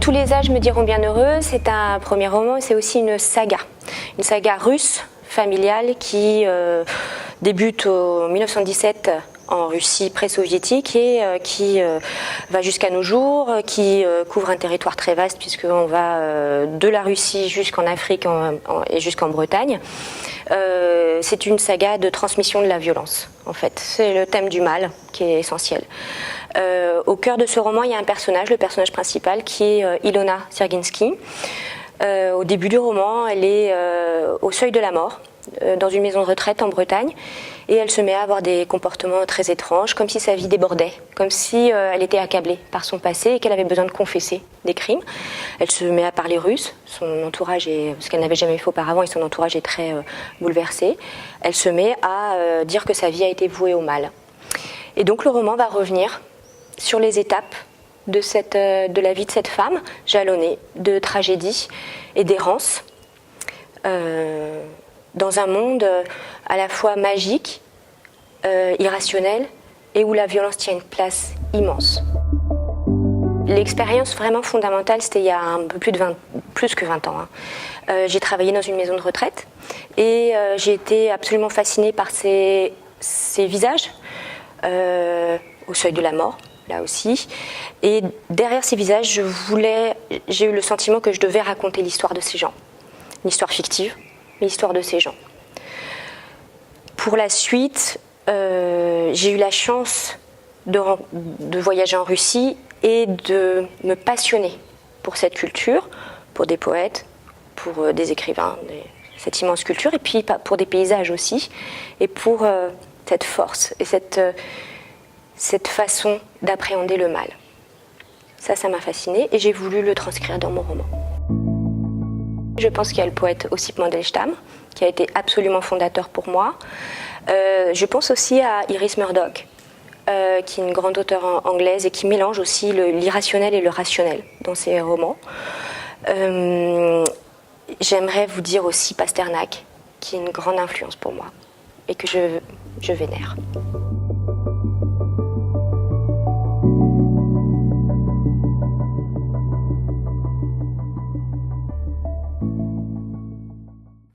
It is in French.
Tous les âges me diront bien heureux, c'est un premier roman et c'est aussi une saga russe familiale qui débute en 1917 en Russie pré-soviétique et qui va jusqu'à nos jours, qui couvre un territoire très vaste puisqu'on va de la Russie jusqu'en Afrique et jusqu'en Bretagne. C'est une saga de transmission de la violence, en fait. C'est le thème du mal qui est essentiel. Au cœur de ce roman, il y a un personnage, le personnage principal, qui est Ilona Serginsky. Au début du roman, elle est au seuil de la mort, dans une maison de retraite en Bretagne, et elle se met à avoir des comportements très étranges, comme si sa vie débordait, comme si elle était accablée par son passé et qu'elle avait besoin de confesser des crimes. Elle se met à parler russe, son entourage ce qu'elle n'avait jamais fait auparavant, et son entourage est très bouleversé. Elle se met à dire que sa vie a été vouée au mal. Et donc le roman va revenir sur les étapes de la vie de cette femme, jalonnée de tragédie et d'errance, dans un monde à la fois magique, irrationnel, et où la violence tient une place immense. L'expérience vraiment fondamentale, c'était il y a un peu plus que 20 ans. J'ai travaillé dans une maison de retraite et j'ai été absolument fascinée par ces visages au seuil de la mort, là aussi. Et derrière ces visages, j'ai eu le sentiment que je devais raconter l'histoire de ces gens. Une histoire fictive, mais l'histoire de ces gens. Pour la suite, j'ai eu la chance de voyager en Russie et de me passionner pour cette culture, pour des poètes, pour des écrivains, cette immense culture, et puis pour des paysages aussi, et pour cette force et cette façon d'appréhender le mal. Ça m'a fascinée et j'ai voulu le transcrire dans mon roman. Je pense qu'il y a le poète Osip Mandelstam, qui a été absolument fondateur pour moi. Je pense aussi à Iris Murdoch, qui est une grande auteure anglaise et qui mélange aussi l'irrationnel et le rationnel dans ses romans. J'aimerais vous dire aussi Pasternak, qui est une grande influence pour moi et que je vénère.